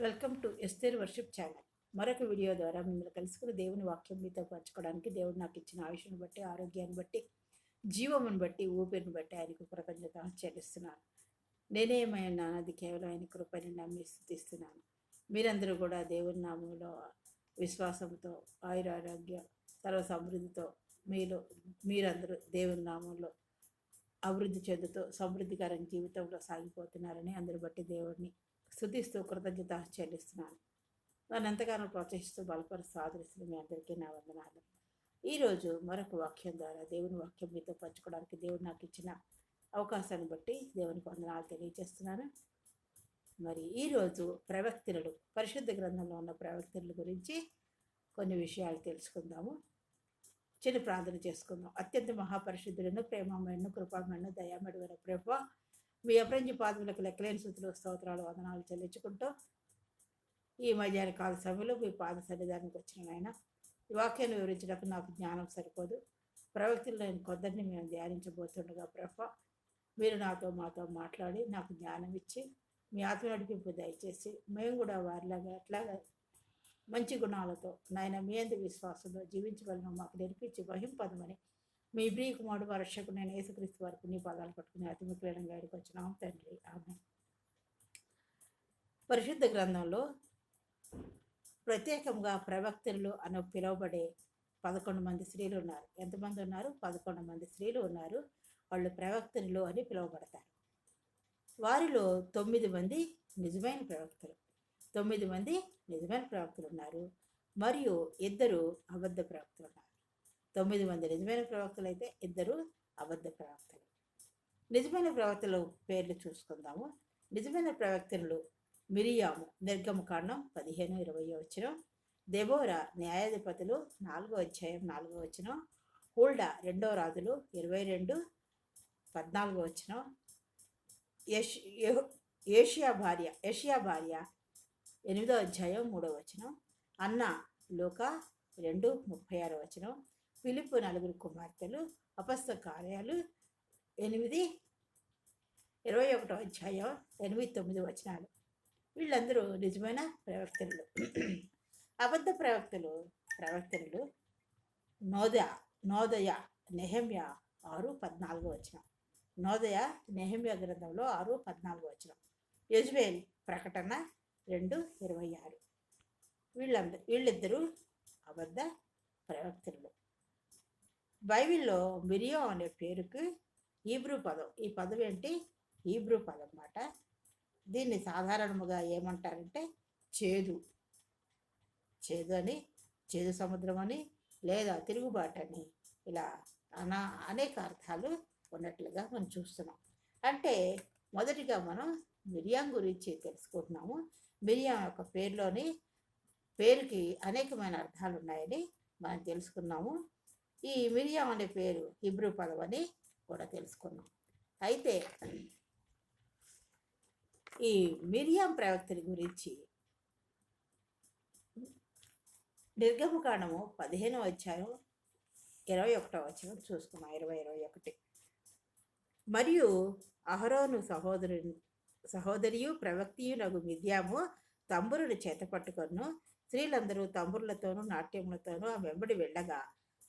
Welcome to Esther worship channel. మరొక video ద్వారా మిమ్మల్ని కలుసుకుని దేవుని వాక్యం మీతో పంచుకోవడానికి దేవుడు నాకు ఇచ్చిన ఆయుష్ను బట్టి, ఆరోగ్యాన్ని బట్టి, జీవమును బట్టి, ఊపిరిని బట్టి ఆయనకు కృతజ్ఞత చెల్లిస్తున్నాను. నేనేమైనా అది కేవలం ఆయన కృపని నమ్మి స్తుతిస్తున్నాను. మీరందరూ కూడా దేవుని నామంలో విశ్వాసంతో, ఆయురారోగ్య, సర్వ సమృద్ధితో మీరందరూ దేవుని నామంలో అభివృద్ధి చెందుతూ సమృద్ధికరమైన జీవితంలో సాగిపోతున్నారని అందరి బట్టి దేవుడిని స్తుతిస్తూ కృతజ్ఞత చెల్లిస్తున్నాను. నన్ను ఎంతగానో ప్రోత్సహిస్తూ బలపరుస్తూ ఆదరిస్తున్న మీ అందరికీ నా వందనాలు. ఈరోజు మరొక వాక్యం ద్వారా దేవుని వాక్యం మీతో పంచుకోవడానికి దేవుడు నాకు ఇచ్చిన అవకాశాన్ని బట్టి దేవునికి వందనాలు తెలియజేస్తున్నాను. మరి ఈరోజు ప్రవక్తలు, పరిశుద్ధ గ్రంథంలో ఉన్న ప్రవక్తల గురించి కొన్ని విషయాలు తెలుసుకుందాము. చిన్న ప్రార్థన చేసుకుందాం. అత్యంత మహాపరిశుద్ధులను, ప్రేమమైన, కృపామైన, దయామడివైన ప్రభా, మీ అప్రంజి పాదములకు లెక్కలేని స్థుతులు, స్తోత్రాలు, వందనాలు చెల్లించుకుంటూ ఈ మధ్యాహ్న కాల సమయంలో మీ పాద సన్నిధానికి వచ్చిన ఆయన ఈ వాక్యాన్ని వివరించడానికి నాకు జ్ఞానం సరిపోదు. ప్రవక్తల్లో కొందరిని మేము ధ్యానించబోతుండగా ప్రభా, మీరు మాతో మాట్లాడి నాకు జ్ఞానం ఇచ్చి మీ ఆత్మ నడిపింపు దయచేసి మేము కూడా వారిలాగా అట్లాగా మంచి గుణాలతో నాయన మీ అందరి విశ్వాసంలో జీవించగలను మాకు నేర్పించి మహింపదమని మీ ప్రియ కుమారుడు రక్షకుడు నేను యేసుక్రీస్తు వరకు నీ పాదాలు పట్టుకుని అతి ముఖ్యమైన గాడికి వచ్చినాం తండ్రి, ఆమె. పరిశుద్ధ గ్రంథంలో ప్రత్యేకంగా ప్రవక్తలు అని పిలువబడే 11 మంది స్త్రీలు ఉన్నారు. ఎంతమంది ఉన్నారు? 11 మంది స్త్రీలు ఉన్నారు. వాళ్ళు ప్రవక్తలు అని పిలువబడతారు. వారిలో 9 మంది నిజమైన ప్రవక్తలు, 9 మంది నిజమైన ప్రవక్తలు ఉన్నారు. మరియు 2 అబద్ధ ప్రవక్తలు ఉన్నారు. 9 మంది నిజమైన ప్రవక్తలు అయితే 2 అబద్ధ ప్రవక్తలు. నిజమైన ప్రవక్తల పేర్లు చూసుకుందాము. నిజమైన ప్రవక్తలు మిరియాము, నిర్గమకాండం 15-20 వచనం, దెబోరా న్యాయాధిపతులు 4వ అధ్యాయం 4వ వచనం, హుల్డా 2వ రాజులు 22-14 వచనం, ఏషియా భార్య 8వ అధ్యాయం 3వ వచనం, అన్న లూకా 2:36 వచనం, ఫిలిప్పు 4 కుమార్తెలు, అపొస్తలుల కార్యాలు 8:21 అధ్యాయం 8-9 వచనాలు. వీళ్ళందరూ నిజమైన ప్రవక్తలు. అబద్ధ ప్రవక్తలు నోదయ నెహెమ్యా 6:14 వచనం, నోదయ నెహెమ్యా గ్రంథంలో 6:14 వచనం, యెజ్బేల్ ప్రకటన 2:26. వీళ్ళిద్దరూ అబద్ధ ప్రవక్తలు. బైబిల్లో మిరియం అనే పేరుకి హీబ్రూ పదం, ఈ పదం ఏంటి? హీబ్రూ పదం అన్నమాట. దీన్ని సాధారణంగా ఏమంటారంటే చేదు అని, చేదు సముద్రం అని, లేదా తిరుగుబాటు అని, ఇలా అనేక అర్థాలు ఉన్నట్లుగా మనం చూస్తున్నాం. అంటే మొదటిగా మనం మిరియాం గురించి తెలుసుకుంటున్నాము. మిరియాం యొక్క పేరుకి అనేకమైన అర్థాలు ఉన్నాయని మనం తెలుసుకున్నాము. ఈ మిరియాం అనే పేరు హీబ్రూ పదం అని కూడా తెలుసుకున్నాం. అయితే ఈ మిరియాం ప్రవక్తల గురించి నిర్గమకాండము 15వ అధ్యాయం 21వ వచనం చూసుకున్నాం. 20-21. మరియు అహరోను సహోదరియు ప్రవక్తియునగు మిర్యాము తంబురును చేత పట్టుకొను, స్త్రీలందరూ తంబురులతోనూ నాట్యములతోనూ ఆ వెంబడి వెళ్ళగా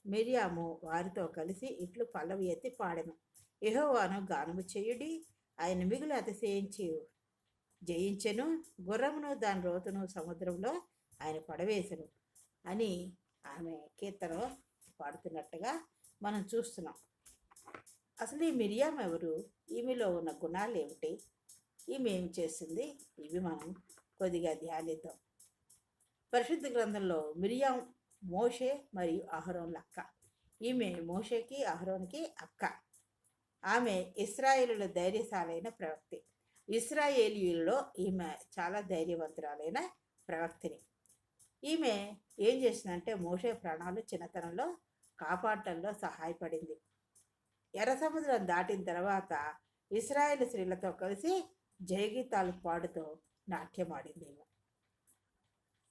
మిర్యాము వారితో కలిసి ఇట్లు పల్లవి ఎత్తి పాడెను. యెహోవాను గానము చేయుడి, ఆయన మిగులు అతిశయించి జయించెను, గుర్రమును దాని రోతును సముద్రంలో ఆయన పడవేశను అని ఆమె కీర్తన పాడుతున్నట్టుగా మనం చూస్తున్నాం. అసలు ఈ మిరియాం ఎవరు? ఈమెలో ఉన్న గుణాలు ఏమిటి? ఈమె ఏమి చేస్తుంది? ఇవి మనం కొద్దిగా ధ్యానిద్దాం. పరిశుద్ధ గ్రంథంలో మిరియాం మోషే మరియు అహరోన్ల అక్క. ఈమె మోషేకి అహరోన్కి అక్క. ఆమె ఇశ్రాయేలుల ధైర్యశాలైన ప్రవక్తి. ఇశ్రాయేలీయుల్లో ఈమె చాలా ధైర్యవంతురాలైన ప్రవక్తిని. ఈమె ఏం చేసిందంటే మోషే ప్రాణాలు చిన్నతనంలో కాపాడటంలో సహాయపడింది. ఎర్ర సముద్రం దాటిన తర్వాత ఇశ్రాయేలు స్త్రీలతో కలిసి జయగీతాలు పాడుతూ నాట్యమాడింది.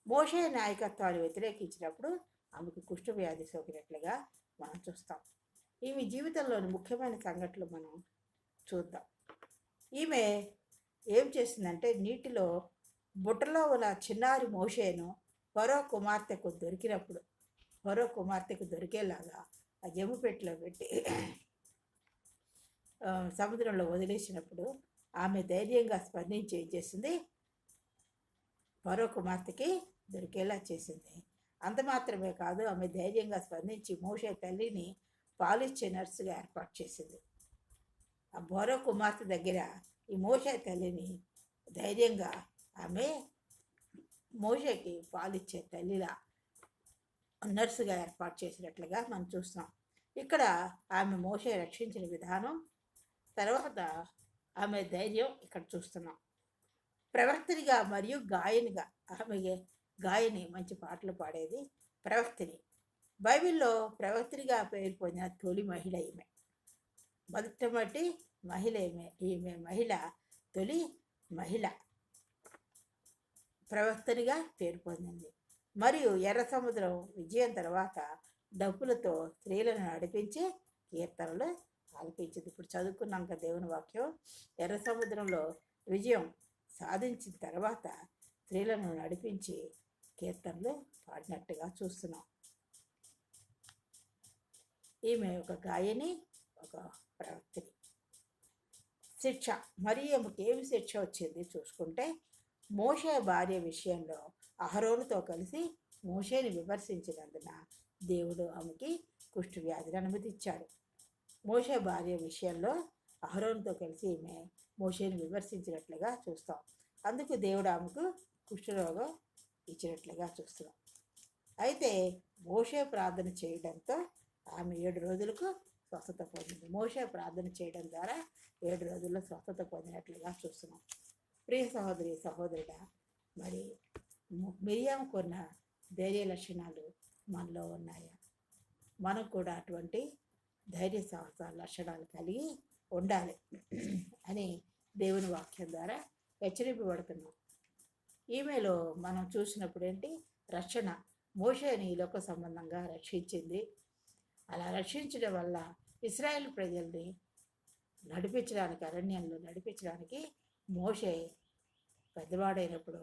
మోషే నాయకత్వాన్ని వ్యతిరేకించినప్పుడు ఆమెకు కుష్ఠవ్యాధి సోకినట్లుగా మనం చూస్తాం. ఈమె జీవితంలోని ముఖ్యమైన సంఘటనలు మనం చూద్దాం. ఈమె ఏం చేసిందంటే నీటిలో బుట్టలో ఉన్న చిన్నారి మోషేను ఫరో కుమార్తెకు దొరికేలాగా ఆ జమ్ము పెట్టెలో పెట్టి సముద్రంలో వదిలేసినప్పుడు ఆమె ధైర్యంగా స్పందించి ఏం చేసింది, ఫరో కుమార్తెకి దొరికేలా చేసింది. అంత మాత్రమే కాదు, ఆమె ధైర్యంగా స్పందించి మోషే తల్లిని పాలిచ్చే నర్సుగా ఏర్పాటు చేసింది. ఆ ఫరో కుమార్తె దగ్గర ఈ మోషే తల్లిని ధైర్యంగా ఆమె మోషేకి పాలిచ్చే తల్లిలా నర్సుగా ఏర్పాటు చేసినట్లుగా మనం చూస్తున్నాం. ఇక్కడ ఆమె మోషే రక్షించిన విధానం, తర్వాత ఆమె ధైర్యం ఇక్కడ చూస్తున్నాం. ప్రవక్తనిగా మరియు గాయనిగా, ఆమె గాయని, మంచి పాటలు పాడేది ప్రవక్తిని. బైబిల్లో ప్రవక్తనిగా పేరు పొందిన తొలి మహిళ ఈమె. మొట్టమొదటి మహిళ ఈమె మహిళ, తొలి మహిళ ప్రవక్తనిగా పేరు పొందింది. మరియు ఎర్ర సముద్రం విజయం తర్వాత డబ్బులతో స్త్రీలను నడిపించి కీర్తనలు ఆలపించింది. ఇప్పుడు చదువుకున్నాం కదా దేవుని వాక్యం. ఎర్ర సముద్రంలో విజయం సాధించిన తర్వాత స్త్రీలను నడిపించి కీర్తనలు పాడినట్టుగా చూస్తున్నాం. ఈమె ఒక గాయని, ఒక ప్రవక్తిని. శిక్ష, మరియమ్మకి ఏమి శిక్ష వచ్చింది చూసుకుంటే, మోషే భార్య విషయంలో అహరోనుతో కలిసి మోషేని విమర్శించినందున దేవుడు ఆమెకి కుష్టు వ్యాధిని అనుమతిచ్చాడు. మోషే భార్య విషయంలో అహరోనుతో కలిసి ఈమె మోషేని విమర్శించినట్లుగా చూస్తాం. అందుకు దేవుడు ఆమెకు కుష్ఠరోగం ఇచ్చినట్లుగా చూస్తున్నాం. అయితే మోషే ప్రార్థన చేయడంతో ఆమె 7 రోజులకు స్వస్థత పొందింది. మోషే ప్రార్థన చేయడం ద్వారా 7 రోజుల్లో స్వస్థత పొందినట్లుగా చూస్తున్నాం. ప్రియ సహోదరి సహోదరుడా, మరి మిరియాముకున్న ధైర్య లక్షణాలు మనలో ఉన్నాయా? మనం కూడా అటువంటి ధైర్య సాహస లక్షణాలు కలిగి ఉండాలి అని దేవుని వాక్యం ద్వారా హెచ్చరింపబడుతున్నాం. ఈమెలో మనం చూసినప్పుడు రక్షణ, మోషేని ఈ లోక సంబంధంగా రక్షించింది. అలా రక్షించడం వల్ల ఇశ్రాయేల్ ప్రజల్ని నడిపించడానికి, అరణ్యంలో నడిపించడానికి మోషే పెద్దవాడైనప్పుడు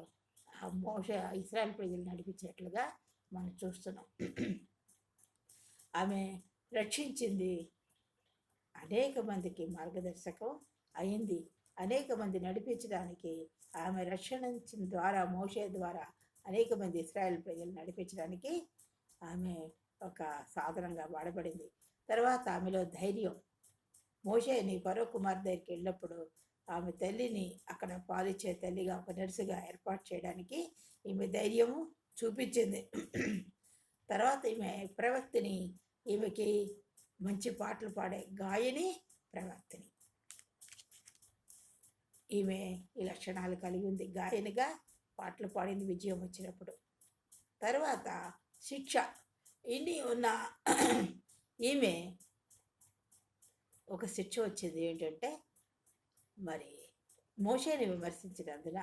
ఆ మోషే ఇశ్రాయేల్ ప్రజలు నడిపించేట్లుగా మనం చూస్తున్నాం. ఆమె రక్షించింది, అనేక మందికి మార్గదర్శకం అయింది. అనేక మంది నడిపించడానికి, ఆమె రక్షించిన ద్వారా, మోషే ద్వారా అనేక మంది ఇశ్రాయేల్ ప్రజలు నడిపించడానికి ఆమె ఒక సాధనంగా వాడబడింది. తర్వాత ఆమెలో ధైర్యం. మోషేని ఫరో కుమార్ దగ్గరికి వెళ్ళినప్పుడు ఆమె తల్లిని అక్కడ పాలిచ్చే తల్లిగా, ఒక నర్సుగా ఏర్పాటు చేయడానికి ఈమె ధైర్యము చూపించింది. తర్వాత ఈమె ప్రవక్తిని, ఈమెకి మంచి పాటలు పాడే గాయని, ప్రవక్తిని. ఈమె ఈ లక్షణాలు కలిగి ఉంది. గాయనిగా పాటలు పాడింది విజయం వచ్చినప్పుడు. తర్వాత శిక్ష, ఇన్ని ఉన్న ఈమె ఒక శిక్ష వచ్చేది ఏంటంటే, మరి మోషేని విమర్శించినందున,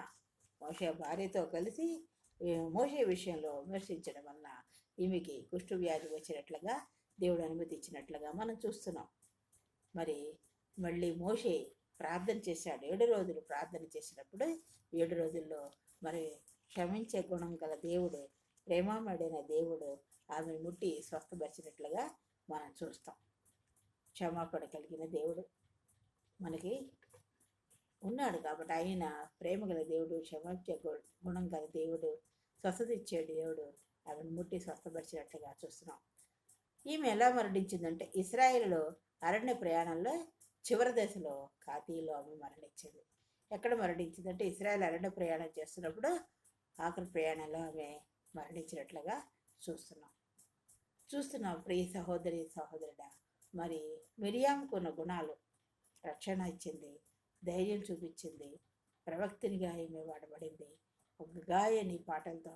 మోషే భార్యతో కలిసి మోషే విషయంలో విమర్శించడం వలన ఈమెకి కుష్టు వ్యాధి వచ్చినట్లుగా దేవుడు అనుమతించినట్లుగా మనం చూస్తున్నాం. మరి మళ్ళీ మోషే ప్రార్థన చేశాడు. 7 రోజులు ప్రార్థన చేసినప్పుడు 7 రోజుల్లో మరి క్షమించే గుణం గల దేవుడు, ప్రేమమడిన దేవుడు ఆమెను ముట్టి స్వస్థపరిచినట్లుగా మనం చూస్తాం. క్షమాపణ కలిగిన దేవుడు మనకి ఉన్నాడు కాబట్టి, ఆయన ప్రేమ గల దేవుడు, క్షమించే గుణం గల దేవుడు, స్వస్థత ఇచ్చే దేవుడు ఆమెను ముట్టి స్వస్థపరిచినట్లుగా చూస్తున్నాం. ఈమె ఎలా మరణించిందంటే, ఇశ్రాయేలులో అరణ్య ప్రయాణంలో చివరి దశలో ఖాతీలో ఆమె మరణించింది. ఎక్కడ మరణించిందంటే, ఇశ్రాయేల్ అరణ్య ప్రయాణం చేస్తున్నప్పుడు ఆఖరి ప్రయాణంలో ఆమె మరణించినట్లుగా చూస్తున్నాం. ప్రియ సహోదరి సహోదరుడా, మరి మిరియాముకున్న గుణాలు, రక్షణ ఇచ్చింది, ధైర్యం చూపించింది, ప్రవక్తినిగా ఈమె వాడబడింది. ఒక గాయని పాటలతో,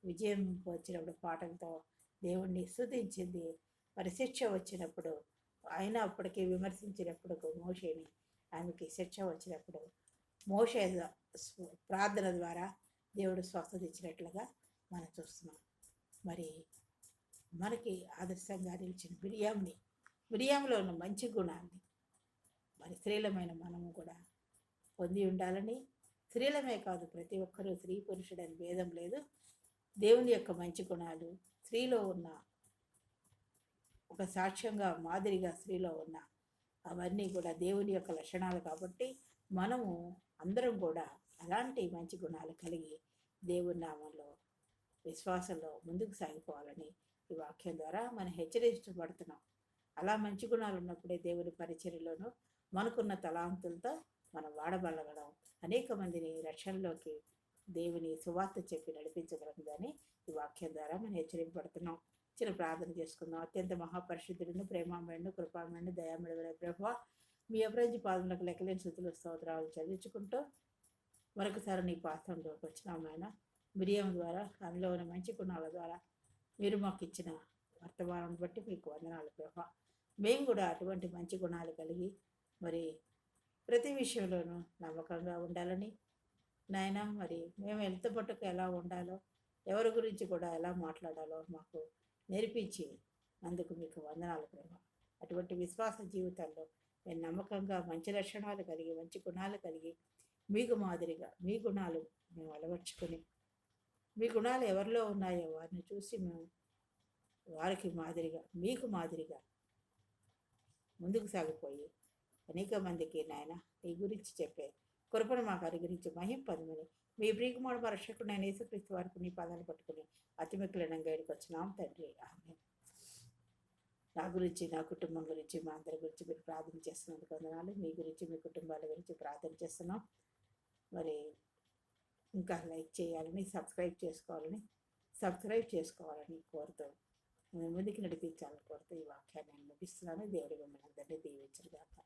విజయం వచ్చినప్పుడు పాటలతో దేవుణ్ణి స్తుతించింది. మరి శిక్ష వచ్చినప్పుడు, ఆయన అప్పటికి విమర్శించినప్పుడు మోషేని, ఆమెకి శిక్ష వచ్చినప్పుడు మోషే ప్రార్థన ద్వారా దేవుడు స్వస్థత ఇచ్చినట్లుగా మనం చూస్తున్నాం. మరి మనకి ఆదర్శంగా నిలిచిన మిరియాములో ఉన్న మంచి గుణాన్ని మరి స్త్రీలమైన మనము కూడా పొంది ఉండాలని, స్త్రీలమే కాదు, ప్రతి ఒక్కరూ స్త్రీ పురుషుడని భేదం లేదు. దేవుని యొక్క మంచి గుణాలు స్త్రీలో ఉన్న ఒక సాక్ష్యంగా మాదిరిగా స్త్రీలో ఉన్న అవన్నీ కూడా దేవుని యొక్క లక్షణాలు కాబట్టి మనము అందరం కూడా అలాంటి మంచి గుణాలు కలిగి దేవుని నామంలో విశ్వాసంలో ముందుకు సాగిపోవాలని ఈ వాక్యం ద్వారా మనం హెచ్చరించబడుతున్నాం. అలా మంచి గుణాలు ఉన్నప్పుడే దేవుని పరిచర్యలోనూ మనకున్న తలాంతులతో మనం వాడబడగలం, అనేక మందిని రక్షణలోకి దేవుని సువార్త చెప్పి నడిపించగలదని ఈ వాక్యం ద్వారా మనం హెచ్చరింపబడుతున్నాం. చిన్న ప్రార్థన చేసుకుందాం. అత్యంత మహాపరిశుద్ధులను, ప్రేమామయుడు, కృపామయుడు, దయామయుడైన ప్రభువా, మీ అభివృద్ధి పాదములకు లెక్కలేని స్థుతులు స్తోత్రాలు చదివించుకుంటూ మరొకసారి నీ పాత్రంలోకి వచ్చినాం. ఆయన మిరియం ద్వారా, అందులో ఉన్న మంచి గుణాల ద్వారా మీరు మాకు ఇచ్చిన వర్తమానం బట్టి మీకు వందనాలు ప్రభువా. మేము కూడా అటువంటి మంచి గుణాలు కలిగి మరి ప్రతి విషయంలోనూ నమ్మకంగా ఉండాలని నాయన, మరి మేము ఎంత పట్టుకు ఎలా ఉండాలో, ఎవరి గురించి కూడా ఎలా మాట్లాడాలో మాకు నేర్పించి అందుకు మీకు వందనాలు ప్రభు. అటువంటి విశ్వాస జీవితాల్లో మేము నమ్మకంగా మంచి లక్షణాలు కలిగి, మంచి గుణాలు కలిగి, మీకు మాదిరిగా మీ గుణాలు మేము అలవర్చుకొని, మీ గుణాలు ఎవరిలో ఉన్నాయో వారిని చూసి మేము వారికి మాదిరిగా, మీకు మాదిరిగా ముందుకు సాగిపోయి అనేక మందికి నాయన నీ గురించి చెప్పే కృపను మాకు అనుగ్రహించి మహింపదమని మీ ప్రియకుమారుడు మా రక్షకుడైన యేసుక్రీస్తు వారికి నీ పదాలు పట్టుకుని అతి మిక్కులనంగా ఇక్కడికి వచ్చినాం తండ్రి. ఆమేన్. నా గురించి, నా కుటుంబం గురించి, మా అందరి గురించి మీరు ప్రార్థన చేస్తున్నందుకు వందనాలు. మీ గురించి, మీ కుటుంబాల గురించి ప్రార్థన చేస్తున్నాం. మరి ఇంకా లైక్ చేయాలని, సబ్స్క్రైబ్ చేసుకోవాలని కోరుతూ ముందుకు నడిపించాలని కోరుతూ ఈ వాక్యాన్ని నేను ముగిస్తున్నాను. దేవుడి మిమ్మల్ని అందరినీ దీవించుగాక.